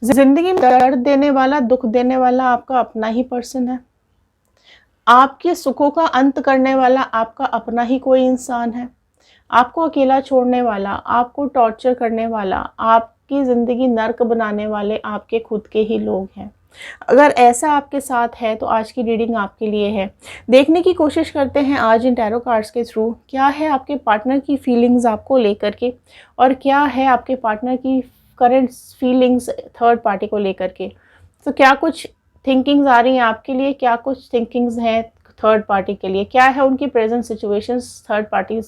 ज़िंदगी में दर्द देने वाला, दुःख देने वाला आपका अपना ही पर्सन है। आपके सुखों का अंत करने वाला आपका अपना ही कोई इंसान है। आपको अकेला छोड़ने वाला, आपको टॉर्चर करने वाला, आपकी ज़िंदगी नर्क बनाने वाले आपके खुद के ही लोग हैं। अगर ऐसा आपके साथ है तो आज की रीडिंग आपके लिए है। देखने की कोशिश करते हैं आज इन टैरो कार्ड्स के थ्रू क्या है आपके पार्टनर की फीलिंग्स आपको लेकर के, और क्या है आपके पार्टनर की करंट फीलिंग्स थर्ड पार्टी को लेकर के। तो क्या कुछ थिंकिंग्स आ रही हैं आपके लिए, क्या कुछ थिंकिंग्स हैं थर्ड पार्टी के लिए, क्या है उनकी प्रेजेंट सिचुएशंस थर्ड पार्टी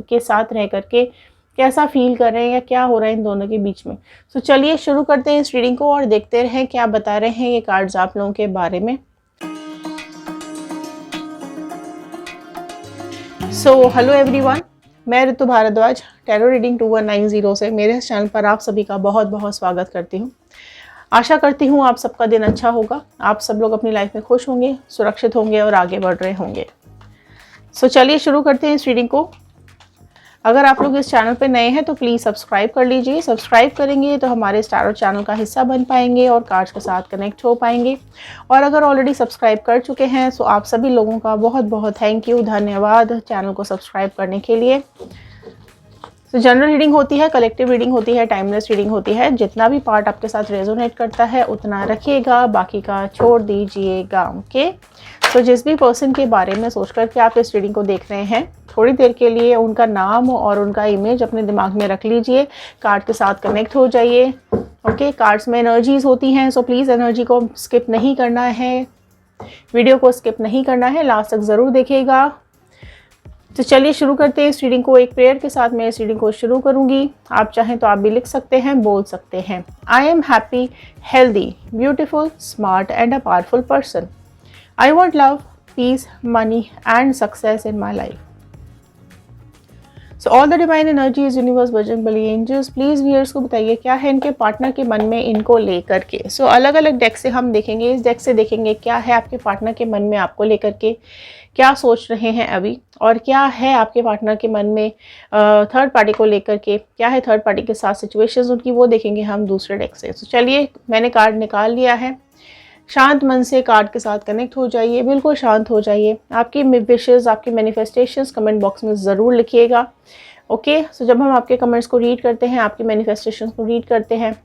के साथ रह करके कैसा फील कर रहे हैं या क्या हो रहा है इन दोनों के बीच में। तो चलिए शुरू करते हैं इस रीडिंग को और देखते रहें क्या बता रहे हैं ये कार्ड्स आप लोगों के बारे में। सो हेलो एवरीवन, मैं ऋतु भारद्वाज टैरो रीडिंग 2190 से मेरे चैनल पर आप सभी का बहुत बहुत स्वागत करती हूँ। आशा करती हूँ आप सबका दिन अच्छा होगा, आप सब लोग अपनी लाइफ में खुश होंगे, सुरक्षित होंगे और आगे बढ़ रहे होंगे। सो चलिए शुरू करते हैं इस रीडिंग को। अगर आप लोग इस चैनल पे नए हैं तो प्लीज़ सब्सक्राइब कर लीजिए। सब्सक्राइब करेंगे तो हमारे टैरो चैनल का हिस्सा बन पाएंगे और कार्ड्स के साथ कनेक्ट हो पाएंगे। और अगर ऑलरेडी सब्सक्राइब कर चुके हैं तो आप सभी लोगों का बहुत बहुत थैंक यू, धन्यवाद चैनल को सब्सक्राइब करने के लिए। तो जनरल रीडिंग होती है, कलेक्टिव रीडिंग होती है, टाइमलेस रीडिंग होती है। जितना भी पार्ट आपके साथ रेजोनेट करता है उतना रखिएगा, बाकी का छोड़ दीजिएगा। ओके, तो जिस भी पर्सन के बारे में सोच कर के आप इस रीडिंग को देख रहे हैं, थोड़ी देर के लिए उनका नाम और उनका इमेज अपने दिमाग में रख लीजिए, कार्ड के साथ कनेक्ट हो जाइए। ओके, कार्ड्स में एनर्जीज होती हैं, सो प्लीज़ एनर्जी को स्किप नहीं करना है, वीडियो को स्किप नहीं करना है, लास्ट तक ज़रूर देखिएगा। तो चलिए शुरू करते हैं इस रीडिंग को। एक प्रेयर के साथ मैं इस रीडिंग को शुरू करूंगी। आप चाहें तो आप भी लिख सकते हैं, बोल सकते हैं। I am happy, healthy, beautiful, smart and a powerful person. I want love, peace, money and success in my life. So all the divine energies, universe, Bajrangbali, angels, please viewers को बताइए क्या है इनके पार्टनर के मन में इनको लेकर के। सो अलग अलग डेक से हम देखेंगे, इस डेक से देखेंगे क्या है आपके पार्टनर के मन में आपको लेकर के, क्या सोच रहे हैं अभी, और क्या है आपके पार्टनर के मन में थर्ड पार्टी को लेकर के, क्या है थर्ड पार्टी के साथ सिचुएशंस उनकी, वो देखेंगे हम दूसरे डेक से। तो चलिए मैंने कार्ड निकाल लिया है। शांत मन से कार्ड के साथ कनेक्ट हो जाइए, बिल्कुल शांत हो जाइए। आपकी विशेस, आपकी मैनिफेस्टेशंस कमेंट बॉक्स में ज़रूर लिखिएगा। ओके, सो जब हम आपके कमेंट्स को रीड करते हैं, आपकी मैनिफेस्टेशंस को रीड करते हैं,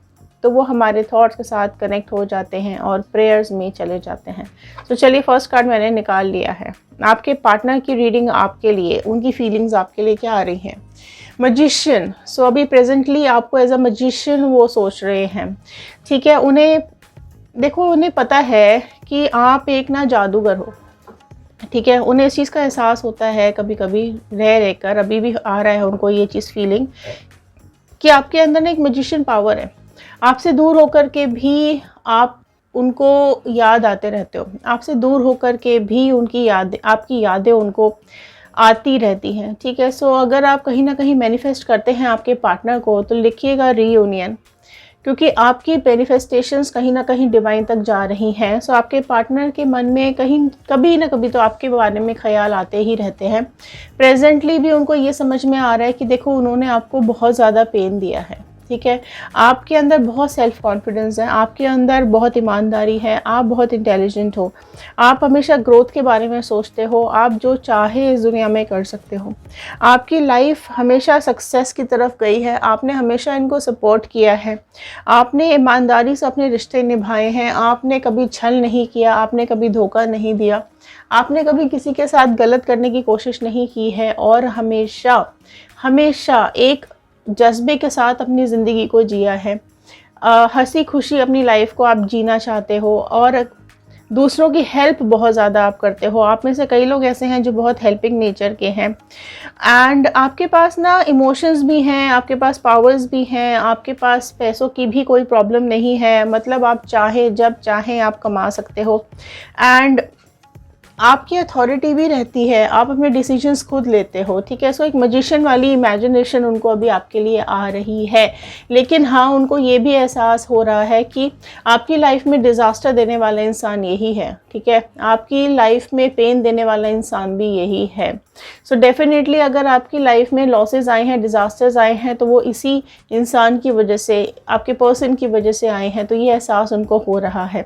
तो वो हमारे थॉट्स के साथ कनेक्ट हो जाते हैं और प्रेयर्स में चले जाते हैं। तो चलिए फर्स्ट कार्ड मैंने निकाल लिया है। आपके पार्टनर की रीडिंग आपके लिए, उनकी फीलिंग्स आपके लिए क्या आ रही हैं। मजिशियन, सो अभी प्रेजेंटली आपको एज अ मजिशियन वो सोच रहे हैं, ठीक है। उन्हें देखो, उन्हें पता है कि आप एक ना जादूगर हो, ठीक है। उन्हें इस चीज़ का एहसास होता है, कभी कभी रह रहकर अभी भी आ रहा है उनको ये चीज़ फीलिंग कि आपके अंदर ना एक मजिशियन पावर है। आपसे दूर होकर के भी आप उनको याद आते रहते हो, आपसे दूर होकर के भी उनकी याद, आपकी यादें उनको आती रहती हैं, ठीक है। सो अगर आप कहीं ना कहीं मैनिफेस्ट करते हैं आपके पार्टनर को तो लिखिएगा रीयूनियन, क्योंकि आपकी मैनिफेस्टेशंस कहीं ना कहीं डिवाइन तक जा रही हैं। सो आपके पार्टनर के मन में कहीं कभी ना कभी तो आपके बारे में ख्याल आते ही रहते हैं। प्रेजेंटली भी उनको ये समझ में आ रहा है कि देखो उन्होंने आपको बहुत ज़्यादा पेन दिया है, ठीक है। आपके अंदर बहुत सेल्फ कॉन्फिडेंस है, आपके अंदर बहुत ईमानदारी है, आप बहुत इंटेलिजेंट हो, आप हमेशा ग्रोथ के बारे में सोचते हो, आप जो चाहे इस दुनिया में कर सकते हो। आपकी लाइफ हमेशा सक्सेस की तरफ गई है, आपने हमेशा इनको सपोर्ट किया है, आपने ईमानदारी से अपने रिश्ते निभाए हैं, आपने कभी छल नहीं किया, आपने कभी धोखा नहीं दिया, आपने कभी किसी के साथ गलत करने की कोशिश नहीं की है, और हमेशा हमेशा एक जज्बे के साथ अपनी ज़िंदगी को जिया है। हंसी खुशी अपनी लाइफ को आप जीना चाहते हो और दूसरों की हेल्प बहुत ज़्यादा आप करते हो। आप में से कई लोग ऐसे हैं जो बहुत हेल्पिंग नेचर के हैं, एंड आपके पास ना इमोशंस भी हैं, आपके पास पावर्स भी हैं, आपके पास पैसों की भी कोई प्रॉब्लम नहीं है। मतलब आप चाहे जब चाहें आप कमा सकते हो, एंड आपकी अथॉरिटी भी रहती है, आप अपने डिसीजंस खुद लेते हो, ठीक है। सो एक मजिशियन वाली इमेजिनेशन उनको अभी आपके लिए आ रही है, लेकिन हाँ उनको ये भी एहसास हो रहा है कि आपकी लाइफ में डिज़ास्टर देने वाला इंसान यही है, ठीक है, आपकी लाइफ में पेन देने वाला इंसान भी यही है। सो डेफिनेटली अगर आपकी लाइफ में लॉसेस आए हैं, डिज़ास्टर्स आए हैं, तो वो इसी इंसान की वजह से, आपके पर्सन की वजह से आए हैं, तो ये एहसास उनको हो रहा है।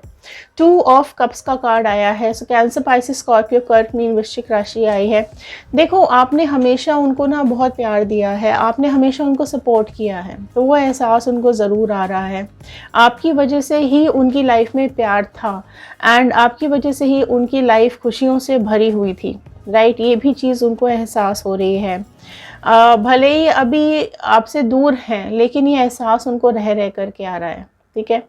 2 ऑफ कप्स का कार्ड आया है। सो कैंसर, पाइसेस, स्कॉर्पियो, कर्क, मीन, वृश्चिक राशि आई है। देखो, आपने हमेशा उनको ना बहुत प्यार दिया है, आपने हमेशा उनको सपोर्ट किया है, तो वो एहसास उनको ज़रूर आ रहा है। आपकी वजह से ही उनकी लाइफ में प्यार था एंड आपकी वजह से ही उनकी लाइफ खुशियों से भरी हुई थी, राइट। ये भी चीज़ उनको एहसास हो रही है। भले ही अभी आपसे दूर हैं, लेकिन ये एहसास उनको रह रह करके आ रहा है, ठीक है।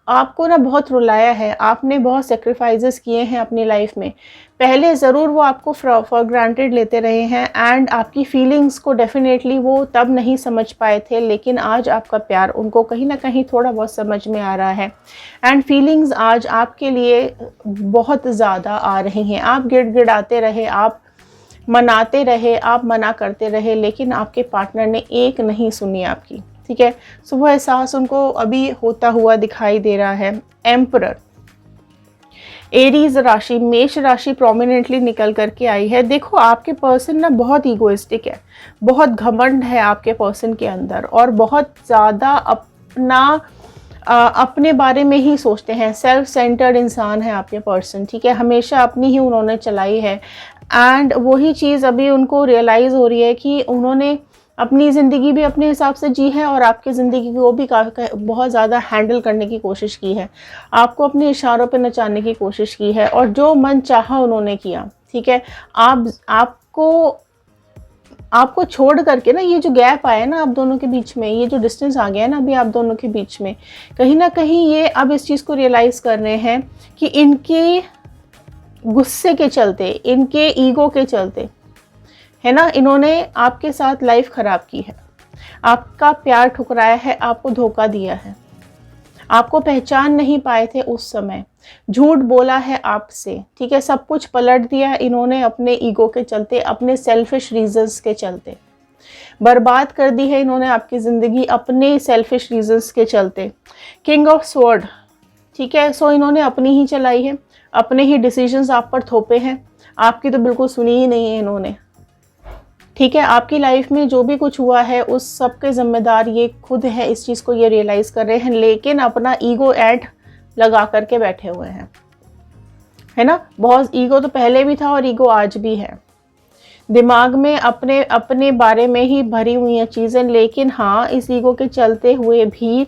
आपको ना बहुत रुलाया है, आपने बहुत सेक्रीफाइसेस किए हैं अपनी लाइफ में। पहले ज़रूर वो आपको फॉर ग्रांटेड लेते रहे हैं एंड आपकी फीलिंग्स को डेफिनेटली वो तब नहीं समझ पाए थे, लेकिन आज आपका प्यार उनको कहीं ना कहीं थोड़ा बहुत समझ में आ रहा है एंड फीलिंग्स आज आपके लिए बहुत ज़्यादा आ रही हैं। आप गिड़गिड़ाते रहे, आप मनाते रहे, आप मना करते रहे, लेकिन आपके पार्टनर ने एक नहीं सुनी आपकी, ठीक है। सो वो एहसास उनको अभी होता हुआ दिखाई दे रहा है। एम्परर, एरीज राशि, मेष राशि प्रोमिनेंटली निकल करके आई है। देखो, आपके पर्सन ना बहुत ईगोइस्टिक है, बहुत घमंड है आपके पर्सन के अंदर और बहुत ज़्यादा अपने बारे में ही सोचते हैं। सेल्फ सेंटर्ड इंसान है आपके पर्सन, ठीक है। हमेशा अपनी ही उन्होंने चलाई है एंड वही चीज़ अभी उनको रियलाइज़ हो रही है कि उन्होंने अपनी ज़िंदगी भी अपने हिसाब से जी है और आपकी ज़िंदगी को भी बहुत ज़्यादा हैंडल करने की कोशिश की है, आपको अपने इशारों पे नचाने की कोशिश की है और जो मन चाहा उन्होंने किया, ठीक है। आपको छोड़ करके ना, ये जो गैप आया ना आप दोनों के बीच में, ये जो डिस्टेंस आ गया है ना अभी आप दोनों के बीच में, कहीं ना कहीं ये अब इस चीज़ को रियलाइज़ कर रहे हैं कि इनके गुस्से के चलते, इनके ईगो के चलते, है ना, इन्होंने आपके साथ लाइफ ख़राब की है, आपका प्यार ठुकराया है, आपको धोखा दिया है, आपको पहचान नहीं पाए थे उस समय, झूठ बोला है आपसे, ठीक है। सब कुछ पलट दिया है इन्होंने अपने ईगो के चलते, अपने सेल्फिश रीजंस के चलते। बर्बाद कर दी है इन्होंने आपकी ज़िंदगी अपने सेल्फिश रीजंस के चलते। किंग ऑफ स्वॉर्ड, ठीक है। सो इन्होंने अपनी ही चलाई है, अपने ही डिसीजंस आप पर थोपे हैं, आपकी तो बिल्कुल सुनी ही नहीं है इन्होंने, ठीक है। आपकी लाइफ में जो भी कुछ हुआ है उस सब के जिम्मेदार ये खुद है, इस चीज़ को ये रियलाइज़ कर रहे हैं, लेकिन अपना ईगो ऐड लगा करके बैठे हुए हैं, है ना। बहुत ईगो तो पहले भी था और ईगो आज भी है, दिमाग में अपने बारे में ही भरी हुई हैं चीज़ें, लेकिन हाँ, इस ईगो के चलते हुए भी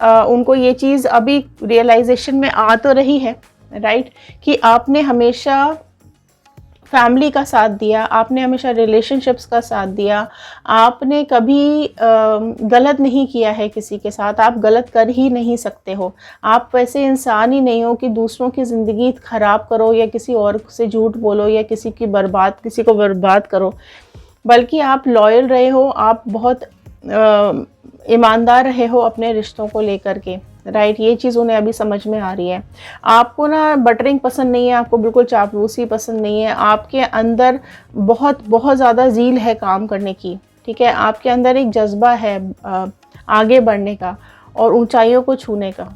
उनको ये चीज़ अभी रियलाइजेशन में आ तो रही है, राइट, कि आपने हमेशा फैमिली का साथ दिया, आपने हमेशा रिलेशनशिप्स का साथ दिया, आपने कभी गलत नहीं किया है किसी के साथ, आप गलत कर ही नहीं सकते हो, आप वैसे इंसान ही नहीं हो कि दूसरों की ज़िंदगी ख़राब करो या किसी और से झूठ बोलो या किसी को बर्बाद करो, बल्कि आप लॉयल रहे हो, आप बहुत ईमानदार रहे हो अपने रिश्तों को लेकर के, राइट। ये चीज़ उन्हें अभी समझ में आ रही है। आपको ना बटरिंग पसंद नहीं है, आपको बिल्कुल चापलूसी पसंद नहीं है, आपके अंदर बहुत बहुत ज़्यादा ज़ील है काम करने की, ठीक है। आपके अंदर एक जज्बा है आगे बढ़ने का और ऊंचाइयों को छूने का,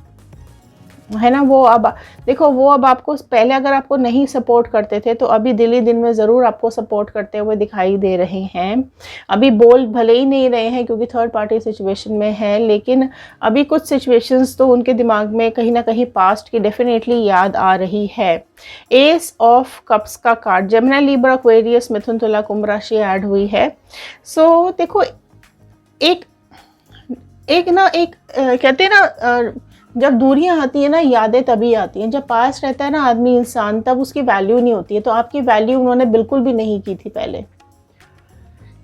है ना। वो अब देखो, वो अब आपको पहले अगर आपको नहीं सपोर्ट करते थे तो अभी दिल ही दिन में ज़रूर आपको सपोर्ट करते हुए दिखाई दे रहे हैं। अभी बोल भले ही नहीं रहे हैं क्योंकि थर्ड पार्टी सिचुएशन में है, लेकिन अभी कुछ सिचुएशंस तो उनके दिमाग में कहीं ना कहीं पास्ट की डेफिनेटली याद आ रही है। एस ऑफ कप्स का कार्ड, जेमिनी, लिब्रा, एक्वेरियस, मिथुन, तुला, कुंभ राशि ऐड हुई है। सो देखो, एक कहते हैं ना, जब दूरियां आती है ना, यादें तभी आती हैं। जब पास रहता है ना आदमी, इंसान, तब उसकी वैल्यू नहीं होती है। तो आपकी वैल्यू उन्होंने बिल्कुल भी नहीं की थी पहले,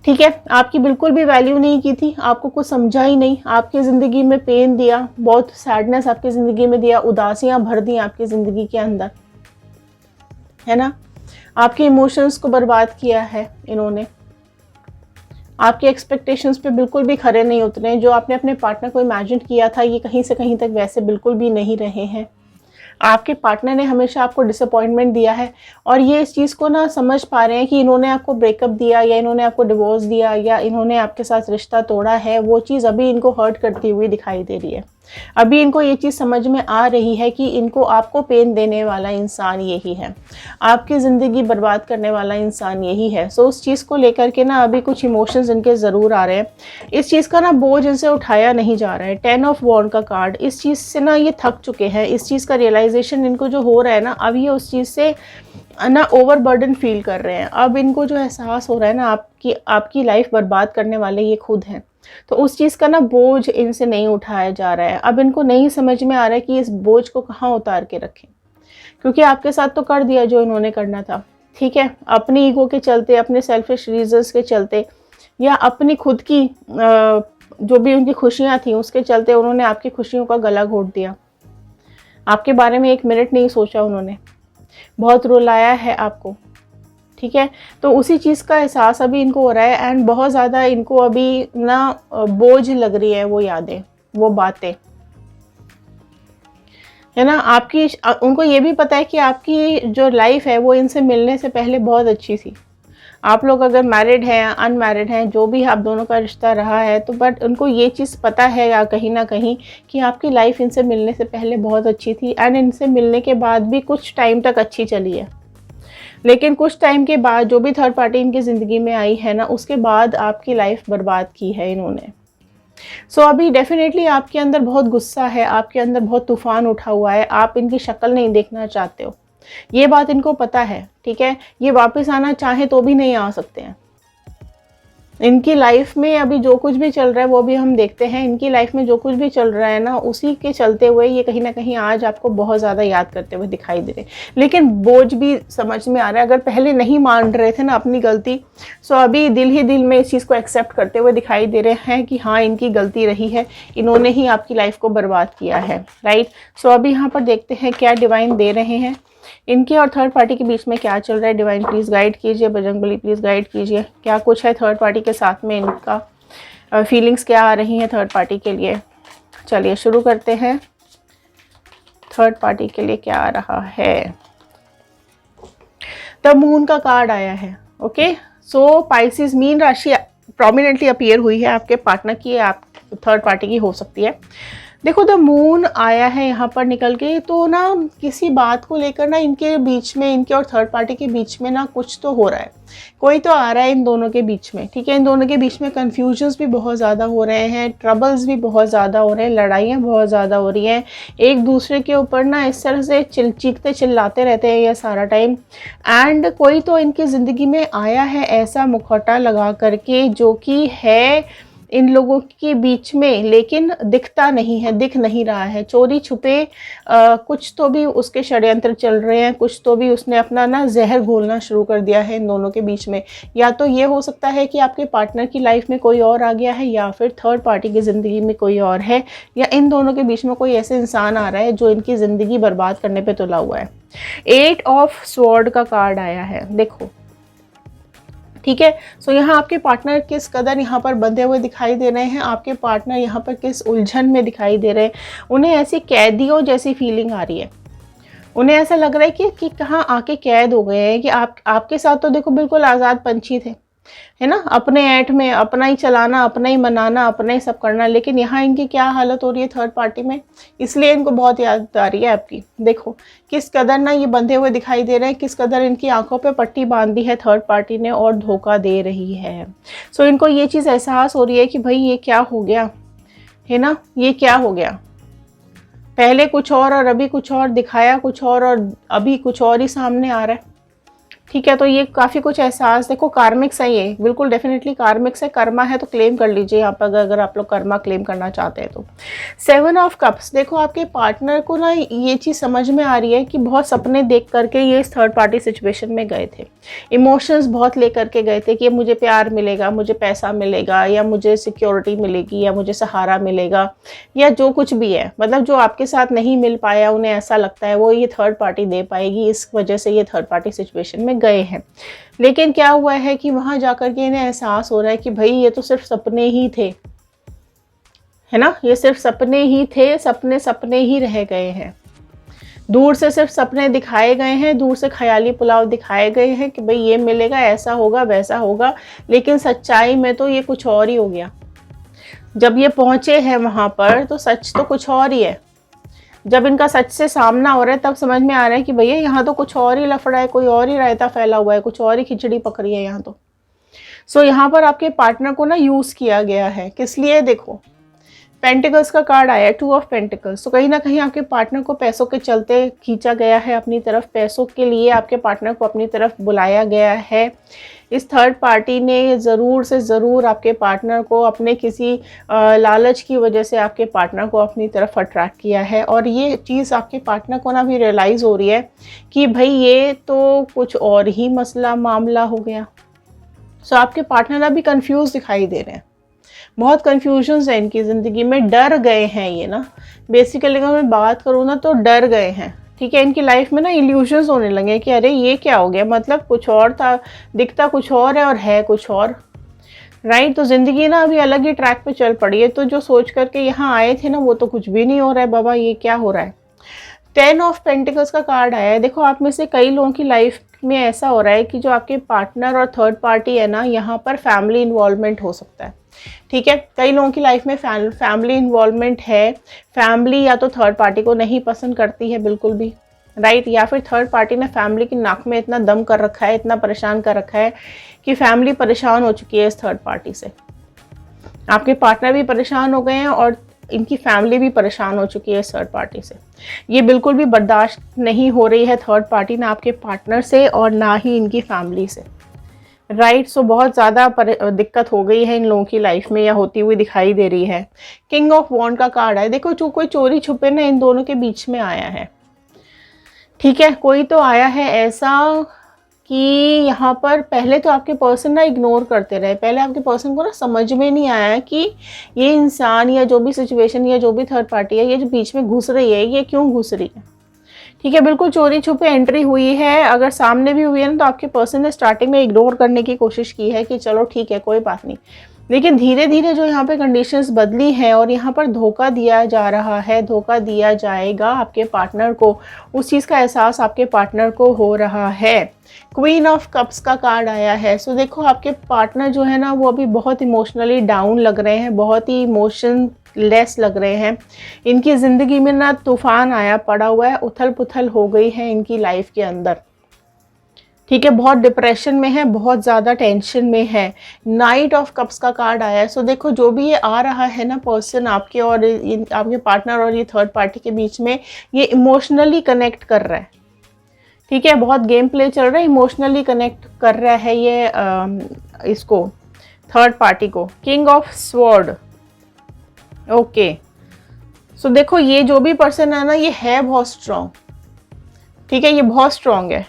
ठीक है। आपकी बिल्कुल भी वैल्यू नहीं की थी, आपको कुछ समझा ही नहीं, आपकी ज़िंदगी में पेन दिया, बहुत सैडनेस आपकी ज़िंदगी में दिया, उदासियाँ भर दी आपकी ज़िंदगी के अंदर, है ना। आपके इमोशंस को बर्बाद किया है इन्होंने, आपके एक्सपेक्टेशंस पे बिल्कुल भी खरे नहीं उतरे। जो आपने अपने पार्टनर को इमेजिन किया था, ये कहीं से कहीं तक वैसे बिल्कुल भी नहीं रहे हैं। आपके पार्टनर ने हमेशा आपको डिसअपॉइंटमेंट दिया है और ये इस चीज़ को ना समझ पा रहे हैं कि इन्होंने आपको ब्रेकअप दिया या इन्होंने आपको डिवोर्स दिया या इन्होंने आपके साथ रिश्ता तोड़ा है, वो चीज़ अभी इनको हर्ट करती हुई दिखाई दे रही है। अभी इनको ये चीज़ समझ में आ रही है कि इनको आपको पेन देने वाला इंसान यही है, आपकी ज़िंदगी बर्बाद करने वाला इंसान यही है। सो उस चीज़ को लेकर के ना अभी कुछ इमोशंस इनके ज़रूर आ रहे हैं। इस चीज़ का ना बोझ इनसे उठाया नहीं जा रहा है। 10 ऑफ वॉन्ड का कार्ड, इस चीज़ से ना ये थक चुके हैं। इस चीज़ का रियलाइजेशन इनको जो हो रहा है ना, अब ये उस चीज़ से ना ओवरबर्डन फील कर रहे हैं। अब इनको जो एहसास हो रहा है ना, आपकी लाइफ बर्बाद करने वाले ये खुद हैं। तो उस चीज़ का ना बोझ इनसे नहीं उठाया जा रहा है। अब इनको नहीं समझ में आ रहा है कि इस बोझ को कहाँ उतार के रखें, क्योंकि आपके साथ तो कर दिया जो इन्होंने करना था, ठीक है। अपनी ईगो के चलते, अपने सेल्फिश रीजंस के चलते, या अपनी खुद की जो भी उनकी खुशियाँ थी उसके चलते उन्होंने आपकी खुशियों का गला घोट दिया। आपके बारे में 1 मिनट नहीं सोचा उन्होंने, बहुत रुलाया है आपको, ठीक है। तो उसी चीज़ का एहसास अभी इनको हो रहा है एंड बहुत ज़्यादा इनको अभी ना बोझ लग रही है वो यादें, वो बातें, है ना। उनको ये भी पता है कि आपकी जो लाइफ है वो इनसे मिलने से पहले बहुत अच्छी थी। आप लोग अगर मैरिड हैं, अनमैरिड हैं, जो भी आप दोनों का रिश्ता रहा है, तो बट उनको ये चीज़ पता है या कहीं ना कहीं कि आपकी लाइफ इनसे मिलने से पहले बहुत अच्छी थी एंड इनसे मिलने के बाद भी कुछ टाइम तक अच्छी चली है। लेकिन कुछ टाइम के बाद जो भी थर्ड पार्टी इनकी ज़िंदगी में आई है ना, उसके बाद आपकी लाइफ बर्बाद की है इन्होंने। सो अभी डेफिनेटली आपके अंदर बहुत गुस्सा है, आपके अंदर बहुत तूफान उठा हुआ है, आप इनकी शक्ल नहीं देखना चाहते हो, ये बात इनको पता है, ठीक है। ये वापस आना चाहे तो भी नहीं आ सकते हैं। इनकी लाइफ में अभी जो कुछ भी चल रहा है वो भी हम देखते हैं। इनकी लाइफ में जो कुछ भी चल रहा है ना, उसी के चलते हुए ये कहीं ना कहीं आज आपको बहुत ज़्यादा याद करते हुए दिखाई दे रहे हैं। लेकिन बोझ भी समझ में आ रहा है। अगर पहले नहीं मान रहे थे ना अपनी गलती, सो अभी दिल ही दिल में इस चीज़ को एक्सेप्ट करते हुए दिखाई दे रहे हैं कि हाँ, इनकी गलती रही है, इन्होंने ही आपकी लाइफ को बर्बाद किया है, राइट। सो अभी यहाँ पर देखते हैं क्या डिवाइन दे रहे हैं। इनके और थर्ड पार्टी के बीच में क्या चल रहा है, डिवाइन प्लीज़ गाइड कीजिए, बजरंगबली प्लीज़ गाइड कीजिए। क्या कुछ है थर्ड पार्टी के साथ में, इनका फीलिंग्स क्या आ रही हैं थर्ड पार्टी के लिए। चलिए शुरू करते हैं। थर्ड पार्टी के लिए क्या आ रहा है। द मून का कार्ड आया है, ओके। सो पाइसिस, मीन राशि प्रोमिनेंटली अपीयर हुई है आपके पार्टनर की, आप थर्ड पार्टी की हो सकती है। देखो द मून आया है यहाँ पर निकल के, तो ना किसी बात को लेकर ना इनके बीच में, इनके और थर्ड पार्टी के बीच में ना कुछ तो हो रहा है, कोई तो आ रहा है इन दोनों के बीच में, ठीक है। इन दोनों के बीच में कन्फ्यूजन्स भी बहुत ज़्यादा हो रहे हैं, ट्रबल्स भी बहुत ज़्यादा हो रहे हैं, लड़ाइयाँ बहुत ज़्यादा हो रही हैं एक दूसरे के ऊपर ना, इस तरह से चीखते चिल्लाते रहते हैं ये सारा टाइम। एंड कोई तो इनकी ज़िंदगी में आया है ऐसा मुखौटा लगा करके जो कि है इन लोगों के बीच में, लेकिन दिखता नहीं है, दिख नहीं रहा है। चोरी छुपे कुछ तो भी उसके षड्यंत्र चल रहे हैं, कुछ तो भी उसने अपना ना जहर घोलना शुरू कर दिया है इन दोनों के बीच में। या तो ये हो सकता है कि आपके पार्टनर की लाइफ में कोई और आ गया है, या फिर थर्ड पार्टी की ज़िंदगी में कोई और है, या इन दोनों के बीच में कोई ऐसे इंसान आ रहा है जो इनकी ज़िंदगी बर्बाद करने पर तुला हुआ है। 8 ऑफ स्वॉर्ड का कार्ड आया है, देखो, ठीक है। सो यहाँ आपके पार्टनर किस कदर यहाँ पर बंधे हुए दिखाई दे रहे हैं, आपके पार्टनर यहाँ पर किस उलझन में दिखाई दे रहे हैं। उन्हें ऐसी कैदियों जैसी फीलिंग आ रही है, उन्हें ऐसा लग रहा है कि कहाँ आके कैद हो गए हैं। कि आपके साथ तो देखो बिल्कुल आज़ाद पंछी थे, है ना, अपने ऐठ में अपना ही चलाना, अपना ही मनाना, अपना ही सब करना। लेकिन यहाँ इनकी क्या हालत हो रही है थर्ड पार्टी में, इसलिए इनको बहुत याद आ रही है आपकी। देखो किस कदर ना ये बंधे हुए दिखाई दे रहे हैं, किस कदर इनकी आंखों पे पट्टी बांध दी है थर्ड पार्टी ने और धोखा दे रही है। सो इनको ये चीज़ एहसास हो रही है कि भाई ये क्या हो गया, है ना, ये क्या हो गया। पहले कुछ और अभी कुछ और, दिखाया कुछ और अभी कुछ और ही सामने आ रहा है, ठीक है। तो ये काफ़ी कुछ एहसास, देखो कार्मिक्स है, ये बिल्कुल डेफिनेटली कार्मिक्स है, कर्मा है, तो क्लेम कर लीजिए यहाँ पर अगर आप लोग कर्मा क्लेम करना चाहते हैं तो। 7 ऑफ कप्स, देखो आपके पार्टनर को ना ये चीज़ समझ में आ रही है कि बहुत सपने देख करके ये इस थर्ड पार्टी सिचुएशन में गए थे, इमोशंस बहुत ले करके गए थे कि मुझे प्यार मिलेगा, मुझे पैसा मिलेगा, या मुझे सिक्योरिटी मिलेगी, या मुझे सहारा मिलेगा, या जो कुछ भी है, मतलब जो आपके साथ नहीं मिल पाया उन्हें ऐसा लगता है वो ये थर्ड पार्टी दे पाएगी, इस वजह से ये थर्ड पार्टी सिचुएशन में गए हैं। लेकिन क्या हुआ है कि वहां जाकर के इन्हें एहसास हो रहा है कि भाई ये तो सिर्फ सपने ही थे, है ना, ये सिर्फ सपने ही थे, सपने सपने ही रह गए हैं। दूर से सिर्फ सपने दिखाए गए हैं, दूर से ख्याली पुलाव दिखाए गए हैं कि भाई ये मिलेगा, ऐसा होगा, वैसा होगा, लेकिन सच्चाई में तो ये कुछ और ही हो गया। जब ये पहुंचे हैं वहां पर तो सच तो कुछ और ही है। जब इनका सच से सामना हो रहा है तब समझ में आ रहा है कि भैया यहाँ तो कुछ और ही लफड़ा है, कोई और ही रायता फैला हुआ है, कुछ और ही खिचड़ी पक रही है यहाँ तो। सो यहाँ पर आपके पार्टनर को ना यूज किया गया है। किस लिए? देखो पेंटिकल्स का कार्ड आया है, 2 ऑफ पेंटिकल्स। तो कहीं ना कहीं आपके पार्टनर को पैसों के चलते खींचा गया है अपनी तरफ, पैसों के लिए आपके पार्टनर को अपनी तरफ बुलाया गया है। इस थर्ड पार्टी ने ज़रूर से ज़रूर आपके पार्टनर को अपने किसी लालच की वजह से आपके पार्टनर को अपनी तरफ अट्रैक्ट किया है। और ये चीज़ आपके पार्टनर को ना भी रियलाइज़ हो रही है कि भाई ये तो कुछ और ही मसला मामला हो गया। सो आपके पार्टनर अभी कंफ्यूज दिखाई दे रहे हैं, बहुत कन्फ्यूजन्स है इनकी ज़िंदगी में, डर गए हैं ये ना। बेसिकली अगर मैं बात करूँ ना तो डर गए हैं। ठीक है, इनकी लाइफ में ना इल्यूजन्स होने लगे कि अरे ये क्या हो गया, मतलब कुछ और था, दिखता कुछ और है और है कुछ और। राइट, तो ज़िंदगी ना अभी अलग ही ट्रैक पे चल पड़ी है। तो जो सोच करके यहाँ आए थे ना वो तो कुछ भी नहीं हो रहा है बाबा, ये क्या हो रहा है। 10 ऑफ पेंटिकल्स का कार्ड आया है। देखो आप में से कई लोगों की लाइफ में ऐसा हो रहा है कि जो आपके पार्टनर और थर्ड पार्टी है ना, यहाँ पर फैमिली इन्वॉल्वमेंट हो सकता है। ठीक है, कई लोगों की लाइफ में फैमिली इन्वॉल्वमेंट है। फैमिली या तो थर्ड पार्टी को नहीं पसंद करती है बिल्कुल भी, राइट, या फिर थर्ड पार्टी ने फैमिली की नाक में इतना दम कर रखा है, इतना परेशान कर रखा है कि फैमिली परेशान हो चुकी है इस थर्ड पार्टी से। आपके पार्टनर भी परेशान हो गए हैं और इनकी फैमिली भी परेशान हो चुकी है इस थर्ड पार्टी से। ये बिल्कुल भी बर्दाश्त नहीं हो रही है थर्ड पार्टी, ना आपके पार्टनर से और ना ही इनकी फैमिली से। राइट, सो बहुत ज़्यादा दिक्कत हो गई है इन लोगों की लाइफ में या होती हुई दिखाई दे रही है। किंग ऑफ वॉन्ड का कार्ड है। देखो जो कोई चोरी छुपे ना इन दोनों के बीच में आया है। ठीक है, कोई तो आया है ऐसा कि यहाँ पर पहले तो आपके पर्सन ना इग्नोर करते रहे। पहले आपके पर्सन को ना समझ में नहीं आया कि ये इंसान या जो भी सिचुएशन या जो भी थर्ड पार्टी है ये जो बीच में घुस रही है ये क्यों घुस रही है। ठीक है, बिल्कुल चोरी छुपे एंट्री हुई है। अगर सामने भी हुई है ना तो आपके पर्सन ने स्टार्टिंग में इग्नोर करने की कोशिश की है कि चलो ठीक है कोई बात नहीं, लेकिन धीरे धीरे जो यहाँ पे कंडीशंस बदली हैं और यहाँ पर धोखा दिया जा रहा है, धोखा दिया जाएगा आपके पार्टनर को, उस चीज़ का एहसास आपके पार्टनर को हो रहा है। क्वीन ऑफ कप्स का कार्ड आया है। सो देखो आपके पार्टनर जो है ना वो अभी बहुत इमोशनली डाउन लग रहे हैं, बहुत ही इमोशन लेस लग रहे हैं। इनकी ज़िंदगी में ना तूफान आया पड़ा हुआ है, उथल पुथल हो गई है इनकी लाइफ के अंदर। ठीक है, बहुत डिप्रेशन में है, बहुत ज़्यादा टेंशन में है। नाइट ऑफ कप्स का कार्ड आया है। सो देखो जो भी ये आ रहा है ना पर्सन आपके और आपके पार्टनर और ये थर्ड पार्टी के बीच में, ये इमोशनली कनेक्ट कर रहा है। ठीक है, बहुत गेम प्ले चल रहा है, इमोशनली कनेक्ट कर रहा है ये इसको थर्ड पार्टी को। King of sword. ओके, सो देखो ये जो भी पर्सन है ना ये है बहुत स्ट्रॉन्ग। ठीक है, ये बहुत स्ट्रॉन्ग है।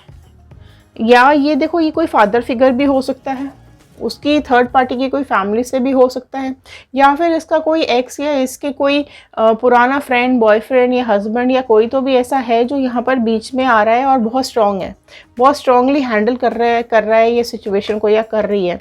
या ये देखो ये कोई फादर फिगर भी हो सकता है, उसकी थर्ड पार्टी की कोई फैमिली से भी हो सकता है, या फिर इसका कोई एक्स या इसके कोई पुराना फ्रेंड, बॉयफ्रेंड या हस्बैंड या कोई तो भी ऐसा है जो यहाँ पर बीच में आ रहा है और बहुत स्ट्रॉन्ग है, बहुत स्ट्रांगली हैंडल कर रहा है ये सिचुएशन को या कर रही है।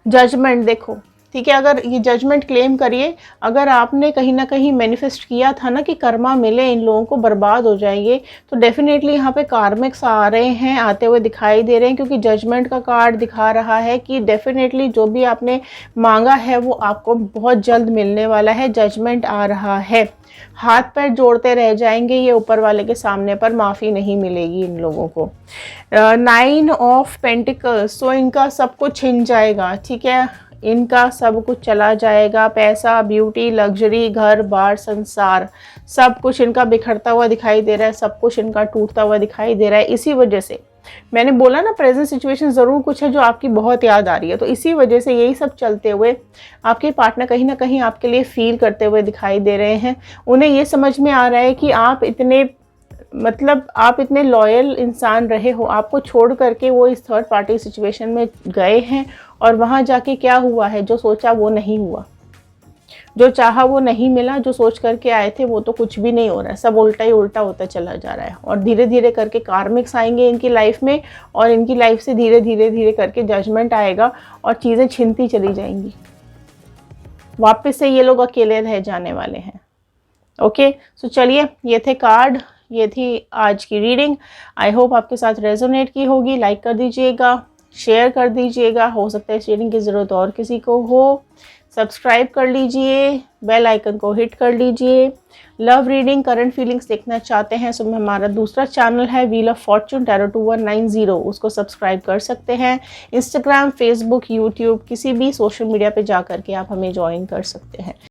जजमेंट देखो, ठीक है, अगर ये जजमेंट क्लेम करिए, अगर आपने कहीं ना कहीं मैनिफेस्ट किया था ना कि कर्मा मिले इन लोगों को बर्बाद हो जाएंगे, तो डेफिनेटली यहाँ पे कार्मिक्स आ रहे हैं, आते हुए दिखाई दे रहे हैं, क्योंकि जजमेंट का कार्ड दिखा रहा है कि डेफिनेटली जो भी आपने मांगा है वो आपको बहुत जल्द मिलने वाला है। जजमेंट आ रहा है, हाथ पैर जोड़ते रह जाएंगे ये ऊपर वाले के सामने, पर माफ़ी नहीं मिलेगी इन लोगों को। 9 ऑफ पेंटिकल्स, तो इनका सब कुछ छिन जाएगा। ठीक है, इनका सब कुछ चला जाएगा, पैसा, ब्यूटी, लग्जरी, घर बार, संसार, सब कुछ इनका बिखरता हुआ दिखाई दे रहा है, सब कुछ इनका टूटता हुआ दिखाई दे रहा है। इसी वजह से मैंने बोला ना प्रेजेंट सिचुएशन ज़रूर कुछ है जो आपकी बहुत याद आ रही है, तो इसी वजह से यही सब चलते हुए आपके पार्टनर कहीं ना कहीं आपके लिए फील करते हुए दिखाई दे रहे हैं। उन्हें ये समझ में आ रहा है कि आप इतने लॉयल इंसान रहे हो, आपको छोड़ करके वो इस थर्ड पार्टी सिचुएशन में गए हैं और वहाँ जाके क्या हुआ है, जो सोचा वो नहीं हुआ, जो चाहा वो नहीं मिला, जो सोच करके आए थे वो तो कुछ भी नहीं हो रहा है, सब उल्टा ही उल्टा होता चला जा रहा है। और धीरे धीरे करके कार्मिक्स आएंगे इनकी लाइफ में और इनकी लाइफ से धीरे धीरे करके जजमेंट आएगा और चीज़ें छिनती चली जाएंगी, वापस से ये लोग अकेले रह जाने वाले हैं। ओके, सो चलिए ये थे कार्ड, ये थी आज की रीडिंग। आई होप आपके साथ रेजोनेट की होगी। लाइक कर दीजिएगा, शेयर कर दीजिएगा, हो सकता है इस रीडिंग की ज़रूरत और किसी को हो। सब्सक्राइब कर लीजिए, बेल आइकन को हिट कर लीजिए। लव रीडिंग, करंट फीलिंग्स देखना चाहते हैं तो हमारा दूसरा चैनल है व्हील ऑफ फॉर्चून टैरो 2190, उसको सब्सक्राइब कर सकते हैं। इंस्टाग्राम, फेसबुक, यूट्यूब, किसी भी सोशल मीडिया पे जा करके आप हमें ज्वाइन कर सकते हैं।